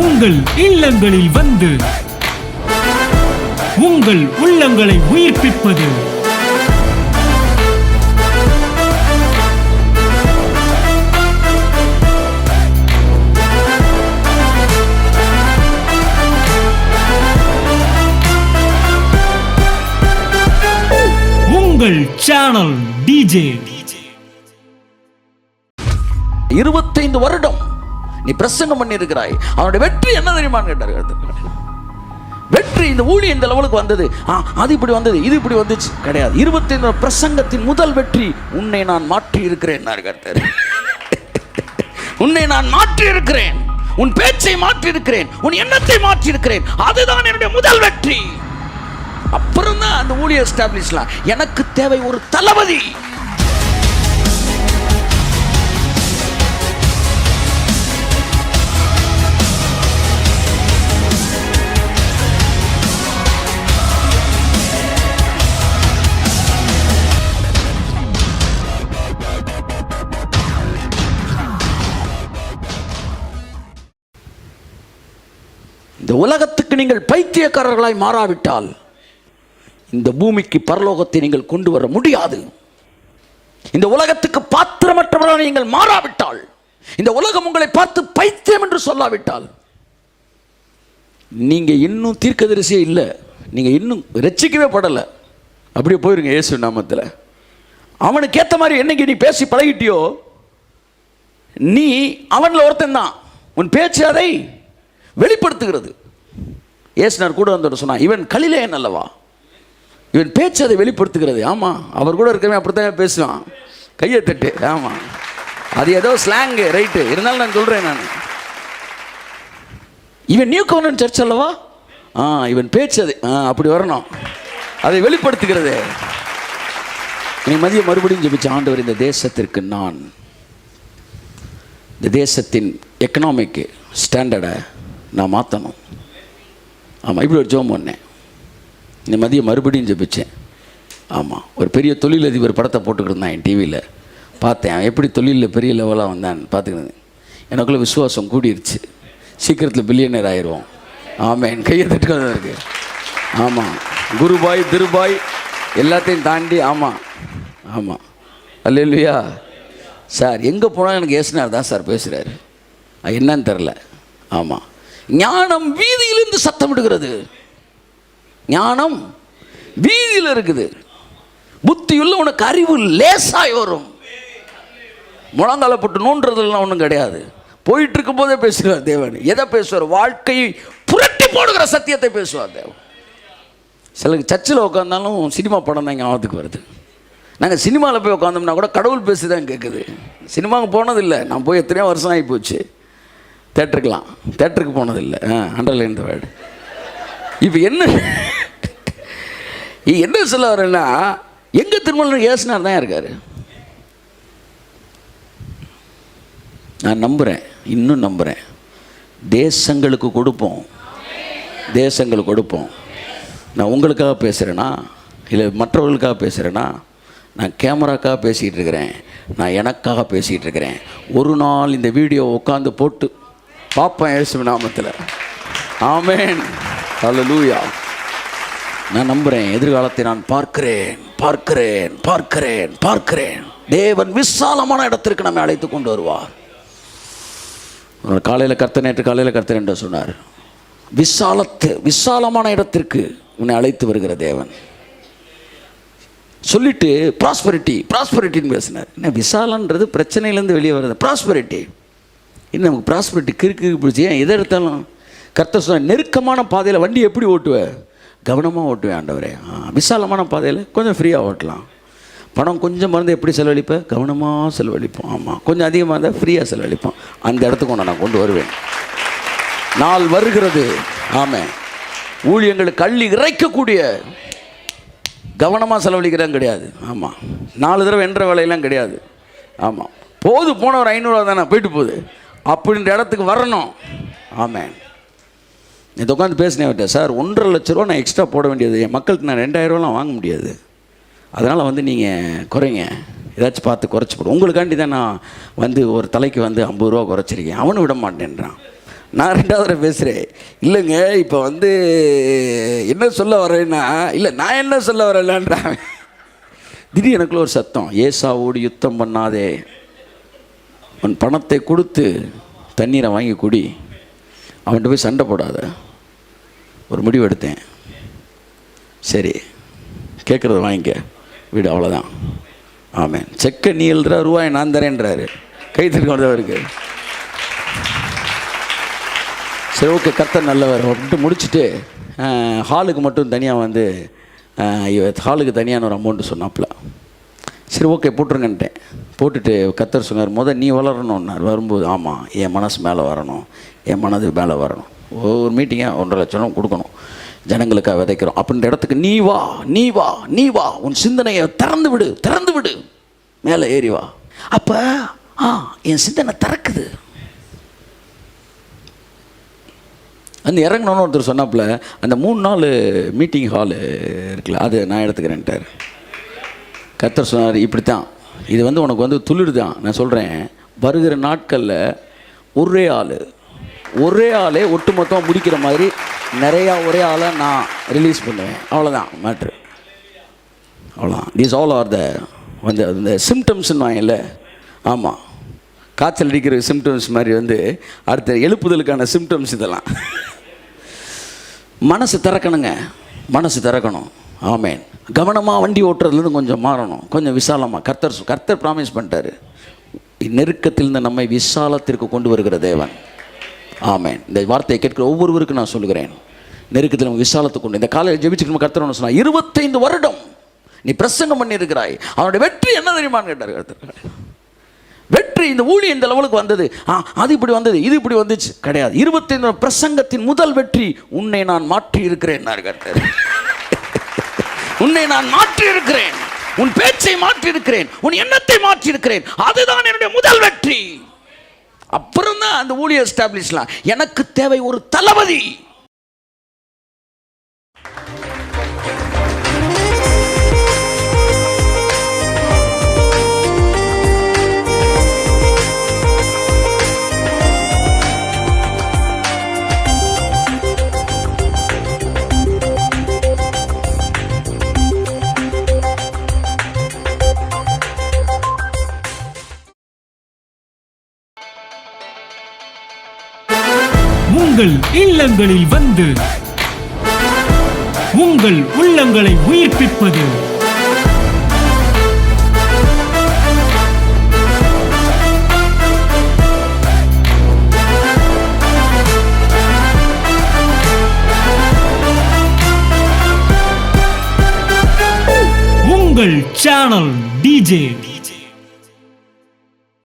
உங்கள் இல்லங்களில் வந்து உங்கள் உள்ளங்களை உயிர்ப்பிப்பது உங்கள் சேனல் டிஜே. 25 வருடம் நீ பிரசங்கம் பண்ணி இருக்கிறாய். அவனுடைய வெற்றி என்ன தெரியுமான்னு கேட்டார்கள். வெற்றி இந்த ஊழியம் இந்த லெவலுக்கு வந்தது, அது இப்படி வந்தது, இது இப்படி வந்துச்சு கிடையாது. 25 பிரசங்கத்தின் முதல் வெற்றி, உன்னை நான் மாற்றி இருக்கிறேன். உன்னை நான் மாற்றி இருக்கிறேன், உன் பேச்சை மாற்றி இருக்கிறேன், உன் எண்ணத்தை மாற்றி இருக்கிறேன். அதுதான் என்னுடைய முதல் வெற்றி. அப்புறம் தான் அந்த ஊழியம் எஸ்டாப்ளிஷ்லாம். எனக்கு தேவை ஒரு தளபதி. இந்த உலகத்துக்கு நீங்கள் பைத்தியக்காரர்களாய் மாறாவிட்டால் இந்த பூமிக்கு பரலோகத்தை நீங்கள் கொண்டு வர முடியாது. இந்த உலகத்துக்கு பாத்திரமற்றவர்களாக நீங்கள் மாறாவிட்டால், இந்த உலகம் உங்களை பார்த்து பைத்தியம் என்று சொல்லாவிட்டால், நீங்க இன்னும் தீர்க்கதரிசியே இல்லை, நீங்க இன்னும் ரட்சிக்கவே படலை. அப்படியே போயிருங்க இயேசு நாமத்தில். அவனுக்கு ஏற்ற மாதிரி என்னைக்கு நீ பேசி பழகிட்டியோ, நீ அவனில் ஒருத்தன் தான். உன் பேச்சு அதை வெளிப்படுத்துகிறது. ஏசுனார் கூட வந்து சொன்னான், இவன் கலிலேயன் அல்லவா, இவன் பேச்சு அதை வெளிப்படுத்துகிறது. ஆமாம், அவர் கூட இருக்கவே அப்படித்தான் பேசுவான், கையை தட்டு. ஆமாம், அது ஏதோ ஸ்லாங்கு, ரைட்டு. இருந்தாலும் நான் சொல்கிறேன், நான் இவன் நியூ கவர்னன்ட் சர்ச் அல்லவா, இவன் பேச்சு அது அப்படி வரணும், அதை வெளிப்படுத்துகிறது. நீ மதியம் மறுபடியும் ஜெபிச்ச, ஆண்டவர் இந்த தேசத்திற்கு நான் இந்த தேசத்தின் எக்கனாமிக் ஸ்டாண்டர்டை நான் மாற்றணும். ஆமாம், இப்படி ஒரு ஜோம் பண்ணேன். இந்த மதியம் மறுபடியும் ஜெபிச்சேன். ஆமாம், ஒரு பெரிய தொழிலதிபர் படத்தை போட்டுக்கிட்டு என் டிவியில் பார்த்தேன். எப்படி தொழிலில் பெரிய லெவலாக வந்தான்னு பார்த்துக்கிறது. எனக்குள்ளே விசுவாசம் கூடிருச்சு. சீக்கிரத்தில் பில்லியனர் ஆயிடுவோம். ஆமாம், என் கையை தட்டுக்காக இருக்குது. ஆமாம், குருபாய் திருபாய் எல்லாத்தையும் தாண்டி. ஆமாம் ஆமாம், அல்லேலூயா. சார் எங்கே போனால் எனக்கு ஏசுனார் தான் சார் பேசுகிறாரு, அது என்னன்னு தெரில. ஆமாம், ஞானம் வீதியிலிருந்து சத்தம் விடுகிறது. ஞானம் வீதியில் இருக்குது. புத்தியுள்ள உனக்கு அறிவு லேசாய் வரும். முழங்கால போட்டு நோன்றதுலாம் ஒன்றும் கிடையாது. போயிட்டு இருக்கும் போதே பேசுகிறார் தேவன். எதை பேசுவார்? வாழ்க்கையை புரட்டி போடுகிற சத்தியத்தை பேசுவார் தேவன். சில சர்ச்சில் உட்காந்தாலும் சினிமா படம் தான் ஞாபகத்துக்கு வருது. நாங்கள் சினிமாவில் போய் உட்காந்தோம்னா கூட கடவுள் பேசி தான் கேட்குது. சினிமாவுக்கு போனதில்லை, நான் போய் எத்தனையோ வருஷம் ஆகி போச்சு. தேட்டருக்கு போனதில்லை. அண்டர்லைன் த வேர்டு. இப்போ என்ன சொல்ல வரேன்னா, எங்கே திருமணம் ஏசுனார் தான் இருக்கார். நான் நம்புகிறேன், இன்னும் நம்புகிறேன். தேசங்களுக்கு கொடுப்போம், தேசங்களுக்கு கொடுப்போம். நான் உங்களுக்காக பேசுகிறேன்னா இல்லை மற்றவர்களுக்காக பேசுகிறேன்னா, நான் கேமராக்காக பேசிகிட்டு இருக்கிறேன், நான் எனக்காக பேசிகிட்டு இருக்கிறேன். ஒரு நாள் இந்த வீடியோ உட்காந்து போட்டு பார்ப்பேன் இயேசு நாமத்தில். ஆமென், ஹல்லேலூயா. நான் நம்புகிறேன், எதிர்காலத்தை நான் பார்க்கிறேன் பார்க்கிறேன் பார்க்கிறேன் பார்க்கிறேன். தேவன் விசாலமான இடத்திற்கு நம்மை அழைத்து கொண்டு வருவார். நேற்று காலையில் கர்த்தர் என்று சொன்னார், விசாலமான இடத்திற்கு உன்னை அழைத்து வருகிற தேவன் சொல்லிட்டு ப்ராஸ்பரிட்டின்னு பேசினார். என்ன விசாலன்றது பிரச்சனையிலேருந்து வெளியே வருது. ப்ராஸ்பரிட்டி இன்னும் நமக்கு ப்ராஸ்பரிட்டி கிறுக்கு பிடிச்சி ஏன் எதை எடுத்தாலும் கர்த்தர் சொன்ன, நெருக்கமான பாதையில் வண்டி எப்படி ஓட்டுவேன்? கவனமாக ஓட்டுவேன் ஆண்டவரே. விசாலமான பாதையில் கொஞ்சம் ஃப்ரீயாக ஓட்டலாம். பணம் கொஞ்சம் மருந்து எப்படி செலவழிப்பேன்? கவனமாக செலவழிப்போம். ஆமாம், கொஞ்சம் அதிகமாக இருந்தால் ஃப்ரீயாக செலவழிப்போம். அந்த இடத்துக்கு நான் கொண்டு வருவேன். நாள் வருகிறது. ஆமாம், ஊழியங்களுக்கு அள்ளி இறைக்கக்கூடிய கவனமாக செலவழிக்கிறேன் கிடையாது. ஆமாம், 4 தடவை என்ற வேலையெல்லாம் கிடையாது. ஆமாம், போன ஒரு 500 தானே போயிட்டு போகுது அப்படின்ற இடத்துக்கு வரணும். ஆமாம், இது உட்காந்து பேசினேன் சார், 1.5 லட்ச ரூபா நான் எக்ஸ்ட்ரா போட வேண்டியது, என் மக்களுக்கு நான் 2000 ரூபாலாம் வாங்க முடியாது. அதனால் நீங்கள் குறைங்க, ஏதாச்சும் பார்த்து குறைச்சி போடும். உங்களுக்காண்டி தான் நான் ஒரு தலைக்கு 50 ரூபா குறைச்சிருக்கேன். அவனும் விட மாட்டேன்றான். நான் 2வது தடவை பேசுகிறேன். இல்லைங்க இப்போ வந்து என்ன சொல்ல வரேன்னா, இல்லை நான் என்ன சொல்ல வரேன்றான். திடீர் எனக்குள்ள ஒரு சத்தம், ஏசாவோடு யுத்தம் பண்ணாதே, உன் பணத்தை கொடுத்து தண்ணீரை வாங்கி குடி, அவன்கிட்ட போய் சண்டை போடாத. ஒரு முடிவு எடுத்தேன், சரி கேட்குறத வாங்கிக்க வீடு, அவ்வளோதான். ஆமேன். செக்கை நீ எழுதுற, ரூபாய் நான் தரேன்றாரு. கை தருக்கவருக்கு சரி ஓகே, கர்த்தர் நல்லவர் அப்படின்ட்டு முடிச்சுட்டு ஹாலுக்கு மட்டும் தனியாக வந்து ஹாலுக்கு தனியான ஒரு அமௌண்ட்டு சொன்னாப்புல. சரி ஓகே போட்டுருங்கன்ட்டேன். போட்டுட்டு கர்த்தர் சொன்னார், நீ வளரணும்னார். வரும்போது ஆமாம், என் மனசு மேலே வரணும், என் மனது மேலே வரணும். ஒரு மீட்டிங்கை 1.5 லட்சம் கொடுக்கணும், ஜனங்களுக்காக விதைக்கிறோம் அப்படின்ற இடத்துக்கு நீ வா, நீ வா, நீ வா, உன் சிந்தனையை திறந்து விடு, திறந்து விடு, மேலே ஏறி வா. அப்போ என் சிந்தனை திறக்குது. அந்த இறங்கணுன்னு ஒருத்தர் சொன்னாப்புல, அந்த 3 நாள் மீட்டிங் ஹாலு இருக்குல்ல, அது நான் எடுத்துக்கிறேன்ட்டார். கர்த்தர் சொன்னார், இப்படித்தான் இது வந்து உனக்கு வந்து துளிர் தான். நான் சொல்கிறேன், வருகிற நாட்களில் ஒரே ஆளே ஒட்டுமொத்தமாக முடிக்கிற மாதிரி நிறையா ஒரே ஆளை நான் ரிலீஸ் பண்ணுவேன். அவ்வளோதான் மேட்ரு, அவ்வளோதான். தீஸ் ஆல் ஆர் வந்து அந்த சிம்டம்ஸ்ன்னு வாங்கல. ஆமாம், காய்ச்சல் அடிக்கிற சிம்டம்ஸ் மாதிரி வந்து அடுத்த எழுப்புதலுக்கான சிம்டம்ஸ் இதெல்லாம். மனசு திறக்கணுங்க, மனசு திறக்கணும். ஆமேன். கவனமாக வண்டி ஓட்டுறதுலேருந்து கொஞ்சம் மாறணும், கொஞ்சம் விசாலமாக. கர்த்தர் ப்ராமிஸ் பண்ணிட்டாரு, நெருக்கத்திலிருந்து நம்மை விசாலத்திற்கு கொண்டு வருகிற தேவன். ஆமேன். இந்த வார்த்தையை கேட்கிற ஒவ்வொருவருக்கும் நான் சொல்லுகிறேன், நெருக்கத்தில் நம்ம விசாலத்தை கொண்டு. இந்த காலையில் ஜெபிச்சுக்கணும். கர்த்தர் ஒன்று சொன்னார், 25 வருடம் நீ பிரசங்கம் பண்ணியிருக்கிறாய், அவனுடைய வெற்றி என்ன தெரியுமான்னு கேட்டார் கர்த்தர். வெற்றி, இந்த ஊழியம் இந்த லெவலுக்கு வந்தது, அது இப்படி வந்தது, இது இப்படி வந்துச்சு கிடையாது. 25 பிரசங்கத்தின் முதல் வெற்றி, உன்னை நான் மாற்றி இருக்கிறேன் கர்த்தர். உன்னை நான் மாற்றி இருக்கிறேன், உன் பேச்சை மாற்றி இருக்கிறேன், உன் எண்ணத்தை மாற்றி இருக்கிறேன், அதுதான் என்னுடைய முதல் வெற்றி. அப்புறம் தான் அந்த ஊழியம் எஸ்டாப்ளிஷ்லாம். எனக்கு தேவை ஒரு தளபதி. உங்கள் இல்லங்களில் வந்து உங்கள் உள்ளங்களை உயிர்ப்பிப்பது உங்கள் சேனல் டிஜே.